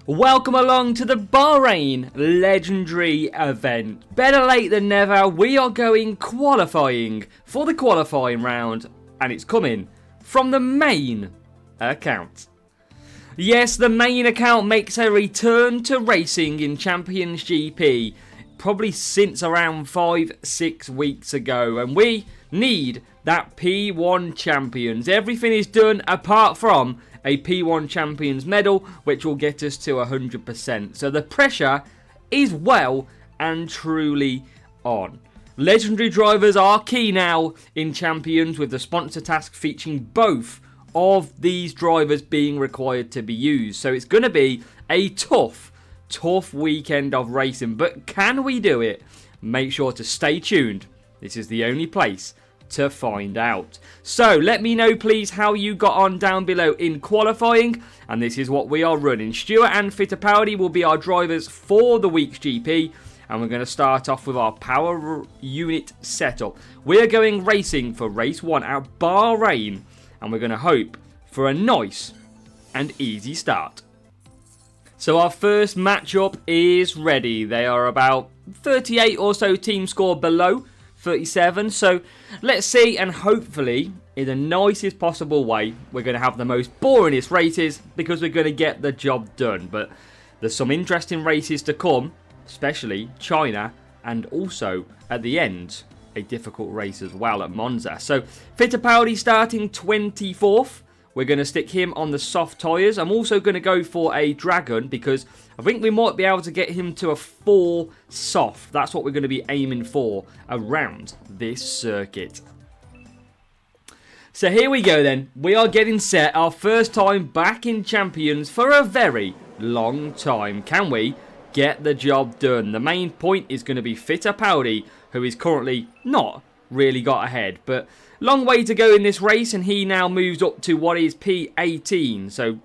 Welcome along to the Bahrain Legendary event. Better late than never, we are going qualifying for the qualifying round, and it's coming from the main account. Yes, the main account makes a return to racing in Champions GP, probably since around 5-6 weeks ago, and we need that P1 Champions. Everything is done apart from a P1 Champions medal, which will get us to 100%. So the pressure is well and truly on. Legendary drivers are key now in Champions, with the sponsor task featuring both of these drivers being required to be used. So it's going to be a tough weekend of racing. But can we do it? Make sure to stay tuned. This is the only place to find out. So let me know please how you got on down below in qualifying, and this is what we are running. Stewart and Fittipaldi will be our drivers for the week's GP, and we're going to start off with our power unit setup. We're going racing for race 1 at Bahrain, and we're going to hope for a nice and easy start. So our first matchup is ready. They are about 38 or so team score below 37, so let's see, and hopefully in the nicest possible way we're going to have the most boringest races, because we're going to get the job done. But there's some interesting races to come, especially China, and also at the end a difficult race as well at Monza. So Fittipaldi starting 24th. We're going to stick him on the soft tyres. I'm also going to go for a Dragon, because I think we might be able to get him to a 4 soft. That's what we're going to be aiming for around this circuit. So here we go then. We are getting set. Our first time back in Champions for a very long time. Can we get the job done? The main point is going to be Fittipaldi, who is currently not really got ahead, but long way to go in this race, and he now moves up to what is P18. So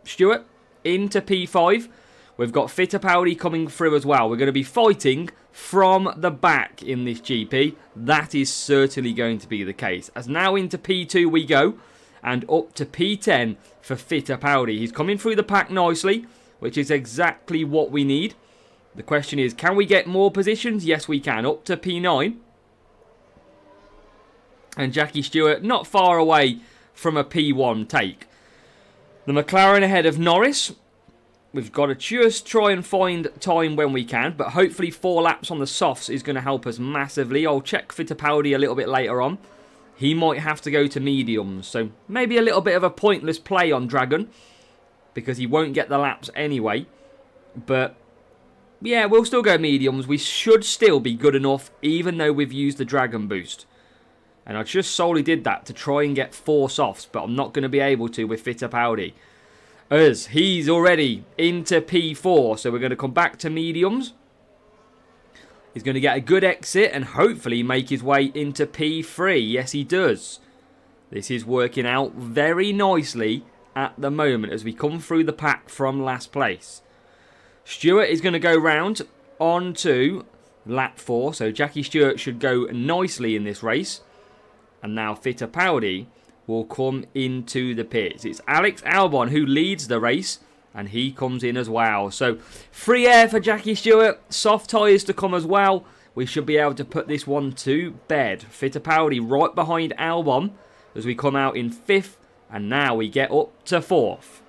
Stewart into P5. We've got Fittipaldi coming through as well. We're going to be fighting from the back in this GP. That is certainly going to be the case. As now into P2 we go, and up to P10 for Fittipaldi. He's coming through the pack nicely, which is exactly what we need. The question is, can we get more positions? Yes, we can. Up to P9. And Jackie Stewart not far away from a P1 take. The McLaren ahead of Norris. We've got to just try and find time when we can, but hopefully 4 laps on the softs is going to help us massively. I'll check Fittipaldi a little bit later on. He might have to go to mediums, so maybe a little bit of a pointless play on Dragon, because he won't get the laps anyway. But yeah, we'll still go mediums. We should still be good enough, even though we've used the Dragon boost. And I just solely did that to try and get 4 softs, but I'm not going to be able to with Fittipaldi, as he's already into P4. So we're going to come back to mediums. He's going to get a good exit and hopefully make his way into P3. Yes, he does. This is working out very nicely at the moment as we come through the pack from last place. Stewart is going to go round onto lap 4. So Jackie Stewart should go nicely in this race. And now Fittipaldi will come into the pits. It's Alex Albon who leads the race, and he comes in as well. So free air for Jackie Stewart. Soft tyres to come as well. We should be able to put this one to bed. Fittipaldi right behind Albon as we come out in 5th. And now we get up to 4th.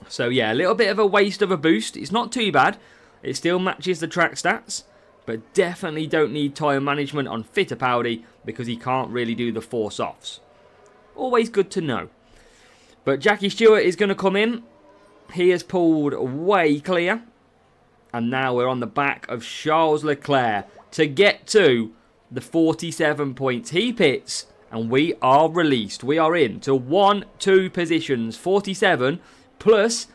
So yeah, a little bit of a waste of a boost. It's not too bad. It still matches the track stats. But definitely don't need tyre management on Fittipaldi, because he can't really do the 4 softs. Always good to know. But Jackie Stewart is going to come in. He has pulled way clear. And now we're on the back of Charles Leclerc to get to the 47 points. He pits and we are released. We are in to 1-2 positions. 47 plus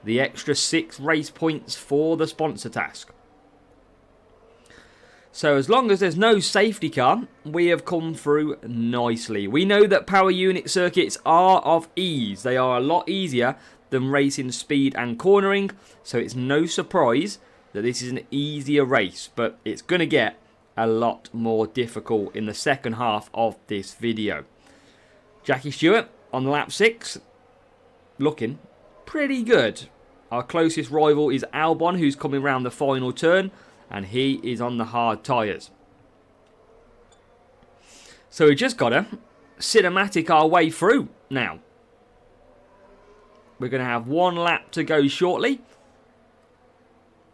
the extra 6 race points for the sponsor task. So as long as there's no safety car, we have come through nicely. We know that power unit circuits are of ease. They are a lot easier than racing speed and cornering. So it's no surprise that this is an easier race. But it's going to get a lot more difficult in the second half of this video. Jackie Stewart on lap 6. Looking pretty good. Our closest rival is Albon, who's coming round the final turn, and he is on the hard tyres. So we just got to cinematic our way through now. We're going to have one lap to go shortly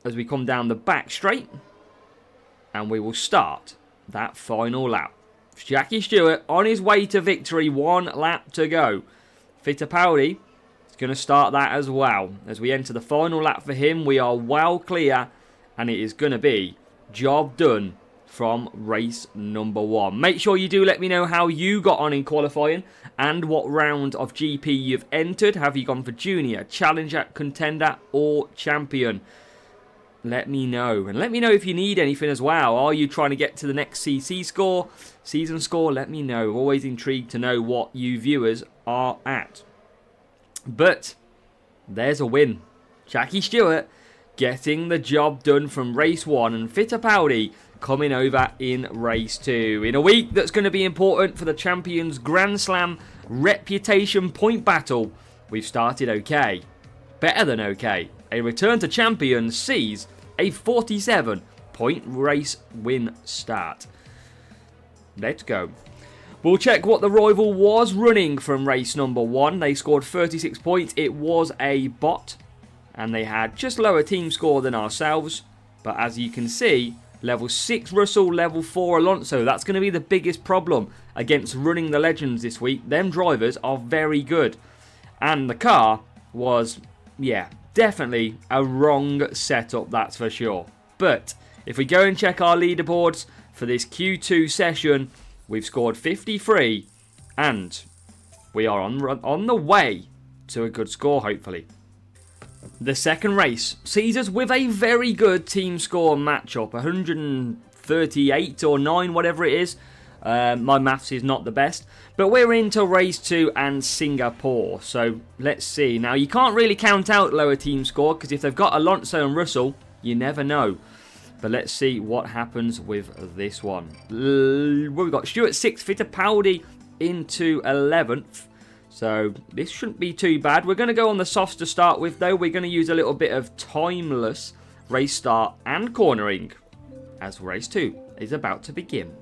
as we come down the back straight, and we will start that final lap. Jackie Stewart on his way to victory, one lap to go. Fittipaldi is going to start that as well. As we enter the final lap for him, we are well clear, and it is going to be job done from race number 1. Make sure you do let me know how you got on in qualifying and what round of GP you've entered. Have you gone for Junior, Challenger, Contender or Champion? Let me know. And let me know if you need anything as well. Are you trying to get to the next CC score, season score? Let me know. Always intrigued to know what you viewers are at. But there's a win. Jackie Stewart getting the job done from race 1, and Fittipaldi coming over in race 2. In a week that's going to be important for the Champions Grand Slam reputation point battle, we've started okay. Better than okay. A return to Champions sees a 47-point race win start. Let's go. We'll check what the rival was running from race number 1. They scored 36 points. It was a bot, and they had just lower team score than ourselves. But as you can see, level 6 Russell, level 4 Alonso. That's going to be the biggest problem against running the Legends this week. Them drivers are very good. And the car was, yeah, definitely a wrong setup, that's for sure. But if we go and check our leaderboards for this Q2 session, we've scored 53 and we are on the way to a good score, hopefully. The second race sees us with a very good team score matchup, 138 or 9, whatever it is. My maths is not the best, but we're into race 2 and Singapore, so let's see. Now, you can't really count out lower team score, because if they've got Alonso and Russell, you never know. But let's see what happens with this one. We've got Stewart 6th, Fittipaldi into 11th. So this shouldn't be too bad. We're going to go on the softs to start with, though. We're going to use a little bit of timeless race start and cornering as race 2 is about to begin.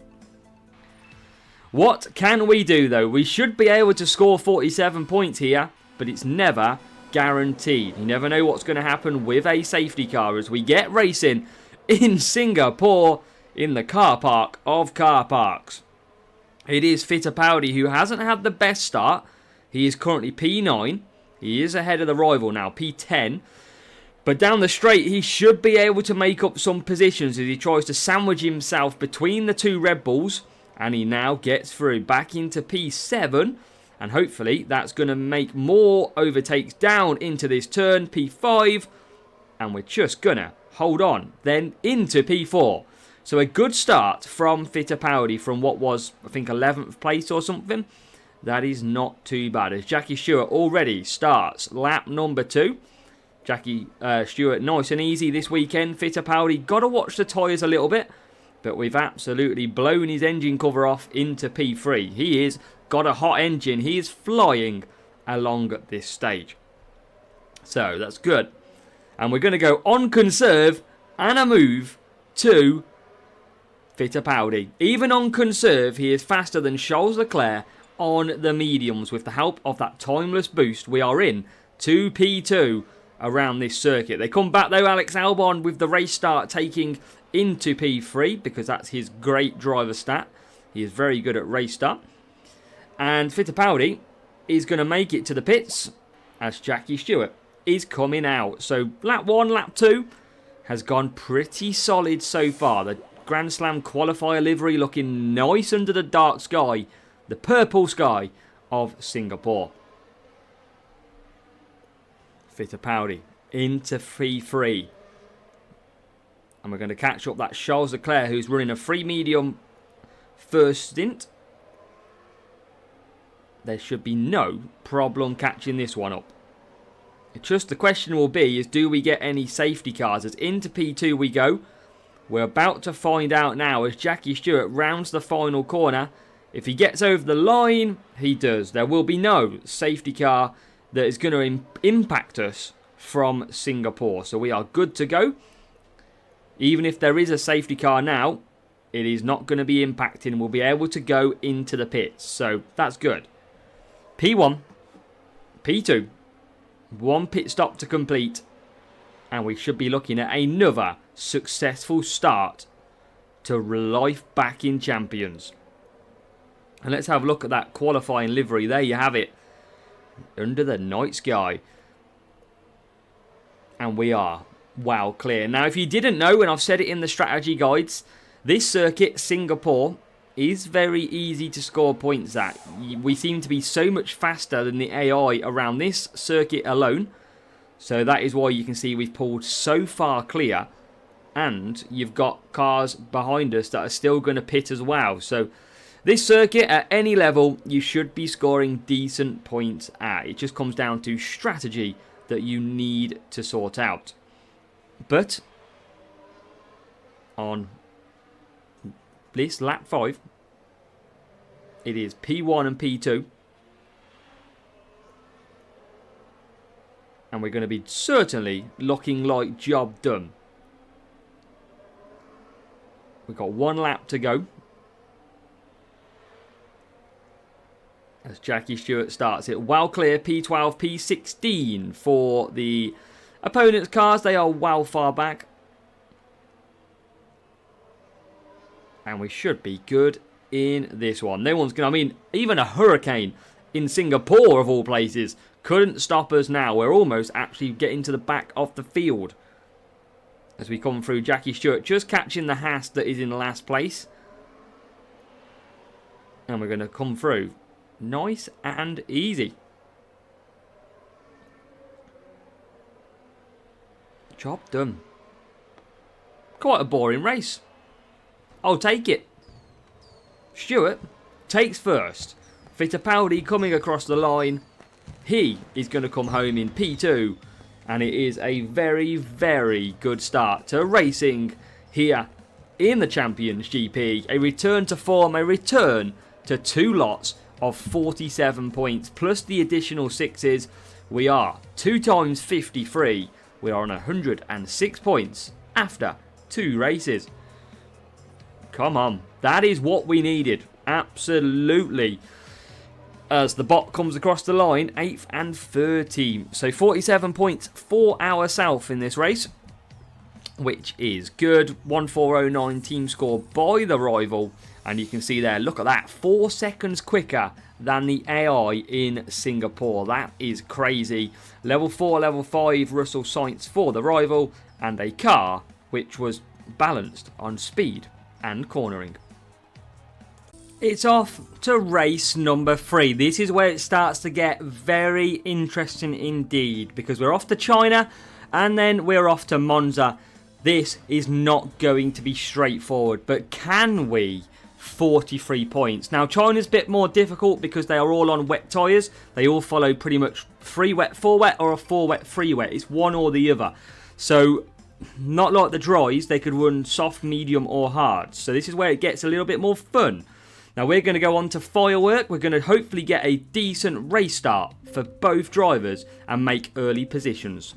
What can we do, though? We should be able to score 47 points here, but it's never guaranteed. You never know what's going to happen with a safety car as we get racing in Singapore in the car park of car parks. It is Fittipaldi who hasn't had the best start. He is currently P9. He is ahead of the rival now, P10. But down the straight, he should be able to make up some positions as he tries to sandwich himself between the two Red Bulls. And he now gets through back into P7. And hopefully that's going to make more overtakes down into this turn, P5. And we're just going to hold on then into P4. So a good start from Fittipaldi from what was, I think, 11th place or something. That is not too bad, as Jackie Stewart already starts lap number 2. Jackie Stewart nice and easy this weekend. Fittipaldi got to watch the tyres a little bit, but we've absolutely blown his engine cover off into P3. He is got a hot engine. He is flying along at this stage. So that's good. And we're going to go on conserve and a move to Fittipaldi. Even on conserve, he is faster than Charles Leclerc on the mediums. With the help of that timeless boost, we are in 2P2 around this circuit. They come back though, Alex Albon with the race start taking into P3 because that's his great driver stat. He is very good at race start. And Fittipaldi is going to make it to the pits as Jackie Stewart is coming out. So lap 1, lap 2 has gone pretty solid so far. The Grand Slam qualifier livery looking nice under the dark sky, the purple sky of Singapore. Fittipaldi into P3. And we're going to catch up that Charles Leclerc, who's running a free medium first stint. There should be no problem catching this one up. It's just the question will be is, do we get any safety cars? As into P2 we go. We're about to find out now as Jackie Stewart rounds the final corner. If he gets over the line, he does. There will be no safety car that is going to impact us from Singapore. So we are good to go. Even if there is a safety car now, it is not going to be impacting. We'll be able to go into the pits. So that's good. P1, P2, 1 pit stop to complete. And we should be looking at another successful start to life back in Champions. And let's have a look at that qualifying livery. There you have it. Under the night sky. And we are wow clear. Now, if you didn't know, and I've said it in the strategy guides, this circuit, Singapore, is very easy to score points at. We seem to be so much faster than the AI around this circuit alone. So that is why you can see we've pulled so far clear. And you've got cars behind us that are still going to pit as well. So this circuit, at any level, you should be scoring decent points at. It just comes down to strategy that you need to sort out. But on this lap 5, it is P1 and P2. And we're going to be certainly looking like job done. We've got 1 lap to go. As Jackie Stewart starts it. Well clear, P12, P16 for the opponent's cars. They are well far back. And we should be good in this one. No one's going to... I mean, even a hurricane in Singapore, of all places, couldn't stop us now. We're almost actually getting to the back of the field. As we come through, Jackie Stewart just catching the Haas that is in last place. And we're going to come through. Nice and easy. Job done. Quite a boring race. I'll take it. Stewart takes first. Fittipaldi coming across the line. He is going to come home in P2. And it is a very, very good start to racing here in the Champions GP. A return to form, a return to 2 lots of 47 points. Plus the additional 6s. We are 2 times 53. We are on 106 points after 2 races. Come on. That is what we needed. Absolutely. As the bot comes across the line, 8th and 13th. So 47 points for ourselves in this race, which is good. 1409 team score by the rival. And you can see there, look at that, 4 seconds quicker than the AI in Singapore. That is crazy. Level 4, level 5, Russell Sainz for the rival. And a car which was balanced on speed and cornering. It's off to race number 3. This is where it starts to get very interesting indeed, because we're off to China and then we're off to Monza. This is not going to be straightforward, but can we? 43 points. Now, China's a bit more difficult because they are all on wet tyres. They all follow pretty much 3 wet, 4 wet, or a 4 wet, 3 wet. It's one or the other. So, not like the dries, they could run soft, medium, or hard. So, this is where it gets a little bit more fun. Now, we're going to go on to firework. We're going to hopefully get a decent race start for both drivers and make early positions.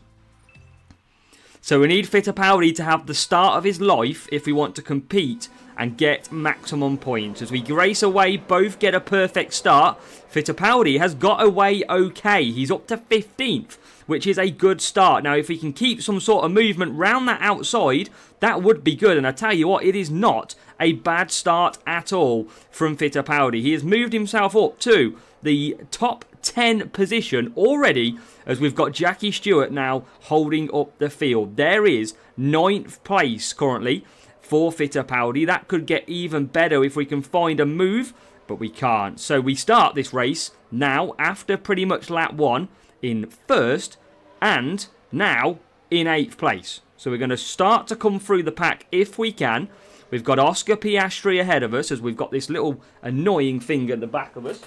So we need Fittipaldi to have the start of his life if we want to compete and get maximum points. As we race away, both get a perfect start. Fittipaldi has got away okay. He's up to 15th, which is a good start. Now, if we can keep some sort of movement round that outside, that would be good. And I tell you what, it is not a bad start at all from Fittipaldi. He has moved himself up to the top 10 position already, as we've got Jackie Stewart now holding up the field. There is 9th place currently for Fittipaldi. That could get even better if we can find a move, but we can't. So we start this race now after pretty much lap 1 in 1st and now in 8th place. So we're going to start to come through the pack if we can. We've got Oscar Piastri ahead of us as we've got this little annoying thing at the back of us.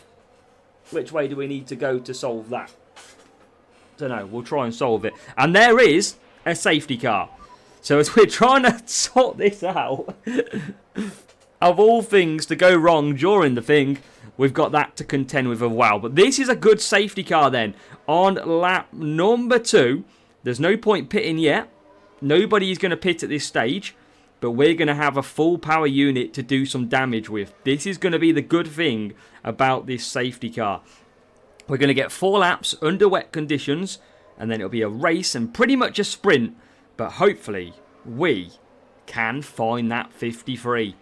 Which way do we need to go to solve that? Don't know. We'll try and solve it. And there is a safety car. So as we're trying to sort this out, of all things to go wrong during the thing, we've got that to contend with as well. But this is a good safety car then. On lap number 2, There's no point pitting yet. Nobody is going to pit at this stage. But we're going to have a full power unit to do some damage with. This is going to be the good thing about this safety car. We're going to get 4 laps under wet conditions. And then it'll be a race and pretty much a sprint. But hopefully we can find that 53.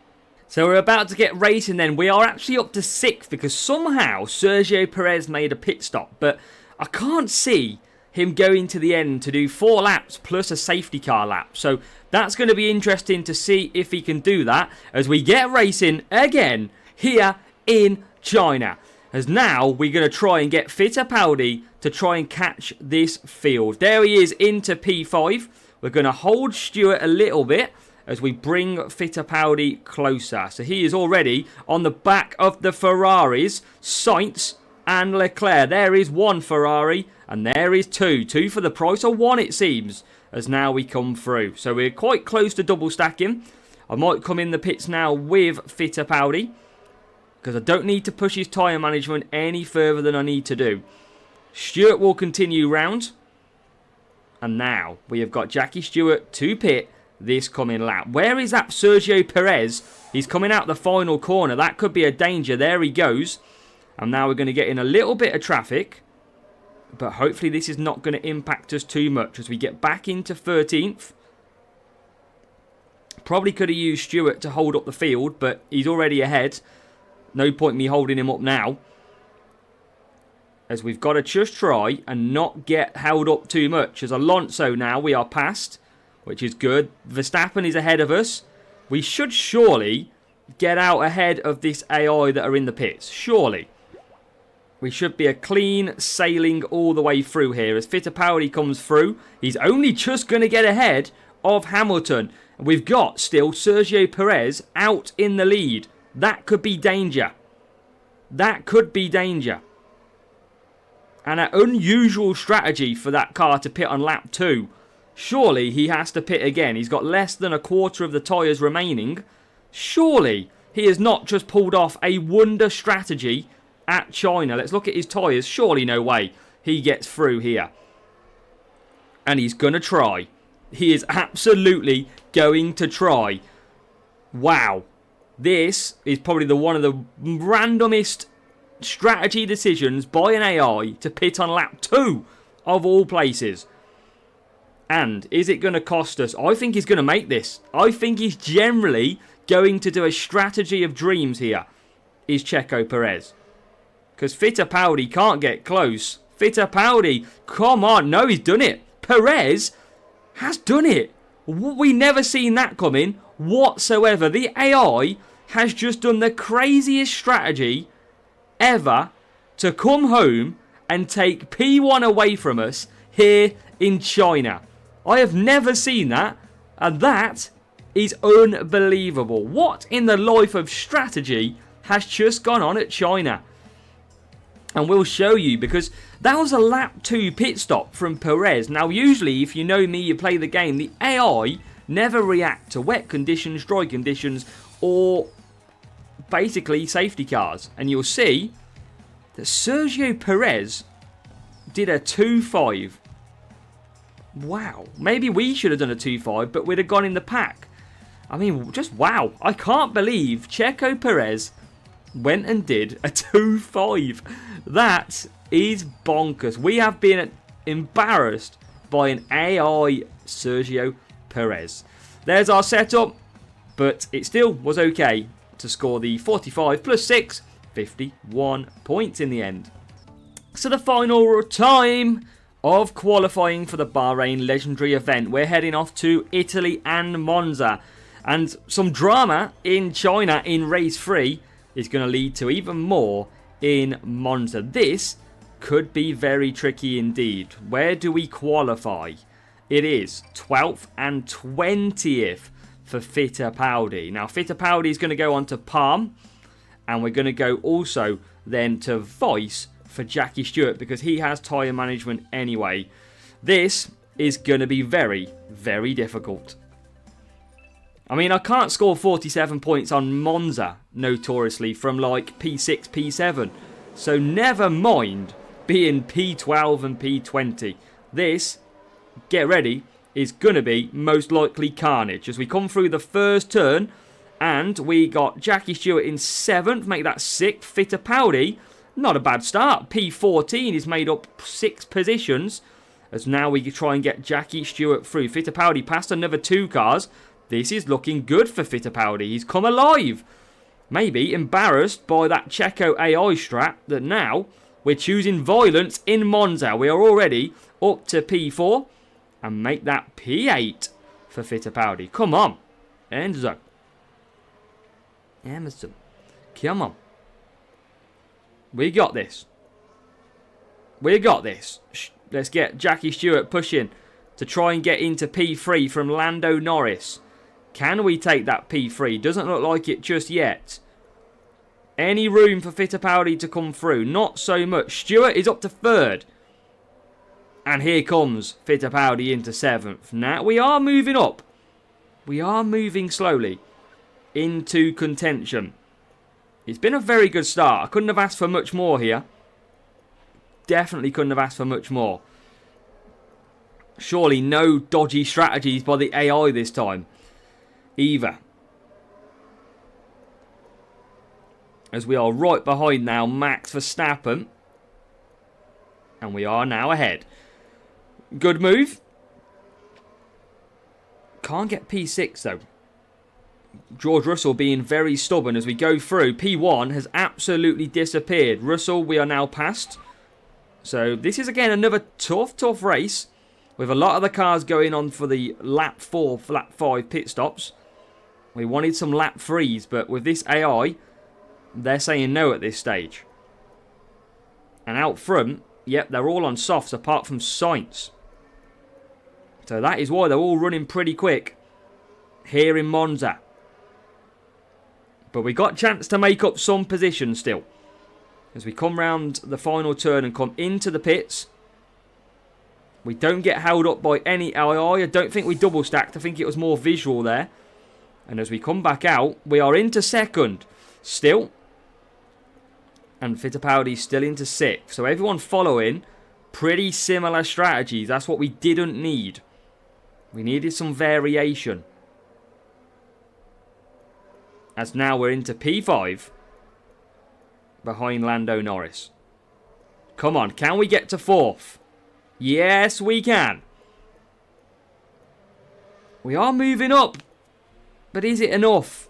So we're about to get racing then. We are actually up to 6th because somehow Sergio Perez made a pit stop. But I can't see him going to the end to do 4 laps plus a safety car lap. So that's going to be interesting to see if he can do that as we get racing again here in China. As now we're going to try and get Fittipaldi to try and catch this field. There he is into P5. We're going to hold Stewart a little bit as we bring Fittipaldi closer. So he is already on the back of the Ferraris, Sainz and Leclerc. There is 1 Ferrari and there is 2. 2 for the price of 1 it seems, as now we come through. So we're quite close to double stacking. I might come in the pits now with Fittipaldi because I don't need to push his tyre management any further than I need to do. Stewart will continue round. And now we have got Jackie Stewart to pit this coming lap. Where is that Sergio Perez? He's coming out the final corner. That could be a danger. There he goes. And now we're going to get in a little bit of traffic. But hopefully this is not going to impact us too much as we get back into 13th. Probably could have used Stewart to hold up the field, but he's already ahead. No point me holding him up now. As we've got to just try and not get held up too much. As Alonso now we are past, which is good. Verstappen is ahead of us. We should surely get out ahead of this AI that are in the pits. Surely. We should be a clean sailing all the way through here. As Fittipaldi comes through, he's only just going to get ahead of Hamilton. We've got still Sergio Perez out in the lead. That could be danger. That could be danger. And an unusual strategy for that car to pit on lap 2. Surely he has to pit again. He's got less than a quarter of the tyres remaining. Surely he has not just pulled off a wonder strategy at China. Let's look at his tyres. Surely no way he gets through here. And he's going to try. He is absolutely going to try. Wow. This is probably one of the randomest strategy decisions by an AI to pit on lap 2 of all places. And is it going to cost us? I think he's going to make this. I think he's generally going to do a strategy of dreams here. Is Checo Perez. Because Fittipaldi can't get close. Fittipaldi, come on. No, he's done it. Perez has done it. We never seen that coming whatsoever. The AI has just done the craziest strategy ever to come home and take P1 away from us here in China. I have never seen that, and that is unbelievable. What in the life of strategy has just gone on at China? And we'll show you, because that was a lap 2 pit stop from Perez. Now usually, if you know me, you play the game, the AI never react to wet conditions, dry conditions, or basically safety cars. And you'll see that Sergio Perez did a 2.5. Wow. Maybe we should have done a 2.5, but we'd have gone in the pack. I mean, just wow. I can't believe Checo Perez went and did a 2.5. That is bonkers. We have been embarrassed by an AI Sergio Perez. There's our setup, but it still was okay to score the 45 plus 6, 51 points in the end. So the final time of qualifying for the Bahrain Legendary event. We're heading off to Italy and Monza. And some drama in China in race 3 is going to lead to even more in Monza. This could be very tricky indeed. Where do we qualify? It is 12th and 20th for Fittipaldi. Now Fittipaldi is going to go on to Palm, and we're going to go also then to Vice for Jackie Stewart because he has tyre management anyway. This is going to be very, very difficult. I mean, I can't score 47 points on Monza, notoriously, from like P6, P7. So never mind being P12 and P20. This get ready, is going to be most likely carnage. As we come through the first turn, and we got Jackie Stewart in 7th, make that 6th. Fittipaldi, not a bad start. P14 is made up 6 positions. As now we try and get Jackie Stewart through. Fittipaldi passed another 2 cars. This is looking good for Fittipaldi. He's come alive. Maybe embarrassed by that Checo AI strat that now we're choosing violence in Monza. We are already up to P4 and make that P8 for Fittipaldi. Come on, Enzo. Emerson, come on. We got this. We got this. Let's get Jackie Stewart pushing to try and get into P3 from Lando Norris. Can we take that P3? Doesn't look like it just yet. Any room for Fittipaldi to come through? Not so much. Stewart is up to 3rd. And here comes Fittipaldi into 7th. Now we are moving up. We are moving slowly into contention. It's been a very good start. I couldn't have asked for much more here. Definitely couldn't have asked for much more. Surely no dodgy strategies by the AI this time either. As we are right behind now Max Verstappen. And we are now ahead. Good move. Can't get P6 though. George Russell being very stubborn as we go through. P1 has absolutely disappeared. Russell, we are now past. So this is again another tough race. With a lot of the cars going on for the lap 4, lap 5 pit stops. We wanted some lap 3s, but with this AI, they're saying no at this stage. And out front, yep, they're all on softs apart from Sainz. So that is why they're all running pretty quick here in Monza. But we got a chance to make up some position still. As we come round the final turn and come into the pits. We don't get held up by any AI. I don't think we double stacked. I think it was more visual there. And as we come back out, we are into 2nd still. And Fittipaldi's still into 6th. So everyone following pretty similar strategies. That's what we didn't need. We needed some variation. As now we're into P5. Behind Lando Norris. Come on, can we get to 4th? Yes, we can. We are moving up. But is it enough?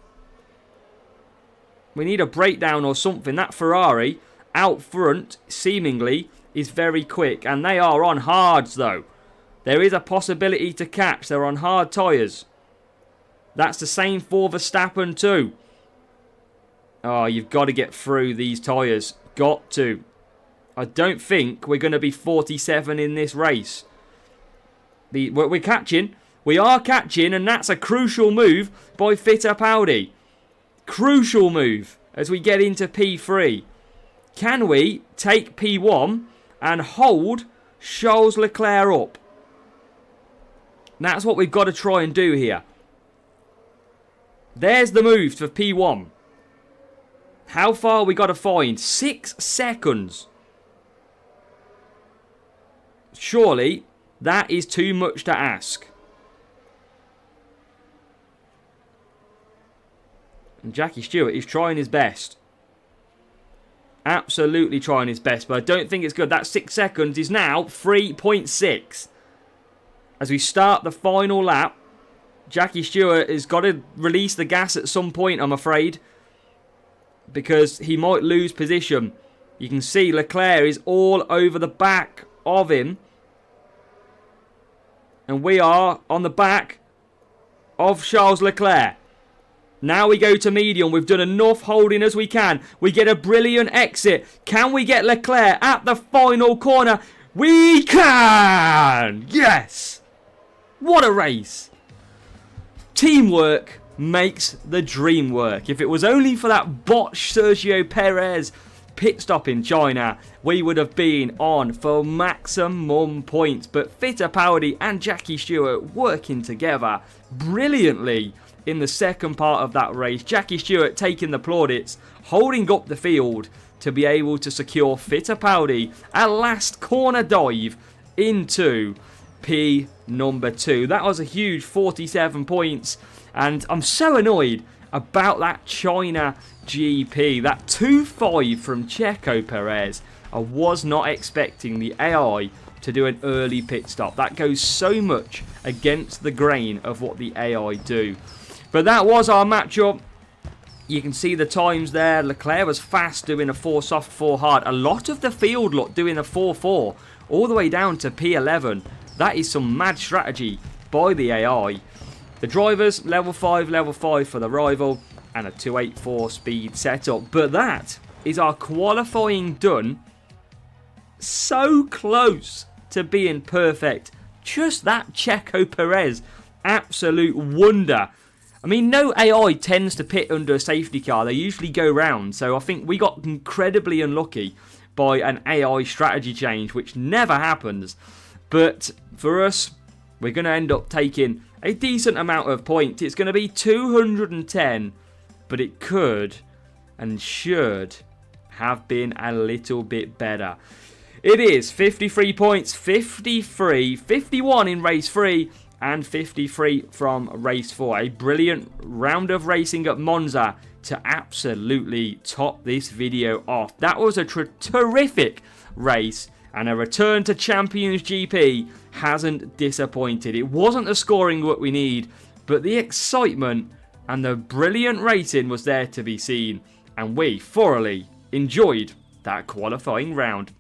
We need a breakdown or something. That Ferrari out front, seemingly, is very quick. And they are on hards, though. There is a possibility to catch. They're on hard tyres. That's the same for Verstappen too. Oh, you've got to get through these tyres. Got to. I don't think we're going to be 47 in this race. We're catching. We are catching, and that's a crucial move by Fittipaldi. Crucial move as we get into P3. Can we take P1 and hold Charles Leclerc up? That's what we've got to try and do here. There's the move for P1. How far we got to find? 6 seconds. Surely that is too much to ask. And Jackie Stewart is trying his best. Absolutely trying his best, but I don't think it's good. That 6 seconds is now 3.6. As we start the final lap, Jackie Stewart has got to release the gas at some point, I'm afraid. Because he might lose position. You can see Leclerc is all over the back of him. And we are on the back of Charles Leclerc. Now we go to medium. We've done enough holding as we can. We get a brilliant exit. Can we get Leclerc at the final corner? We can! Yes! What a race. Teamwork makes the dream work. If it was only for that botched Sergio Perez pit stop in China, we would have been on for maximum points. But Fittipaldi and Jackie Stewart working together brilliantly in the second part of that race. Jackie Stewart taking the plaudits, holding up the field to be able to secure Fittipaldi a last corner dive into P number 2. That was a huge 47 points, and I'm so annoyed about that China GP. That 2-5 from Checo Perez. I was not expecting the AI to do an early pit stop. That goes so much against the grain of what the AI do. But that was our matchup. You can see the times there. Leclerc was fast doing a 4 soft, 4 hard. A lot of the field lot doing a 4-4 all the way down to P11. That is some mad strategy by the AI. The drivers, level 5 for the rival, and a 284 speed setup. But that is our qualifying done. So close to being perfect. Just that Checo Perez. Absolute wonder. I mean, no AI tends to pit under a safety car. They usually go round. So I think we got incredibly unlucky by an AI strategy change, which never happens. But for us, we're going to end up taking a decent amount of points. It's going to be 210, but it could and should have been a little bit better. It is 53 points, 51 in race 3 and 53 from race 4. A brilliant round of racing at Monza to absolutely top this video off. That was a terrific race, and a return to Champions GP hasn't disappointed. It wasn't the scoring what we need, but the excitement and the brilliant racing was there to be seen, and we thoroughly enjoyed that qualifying round.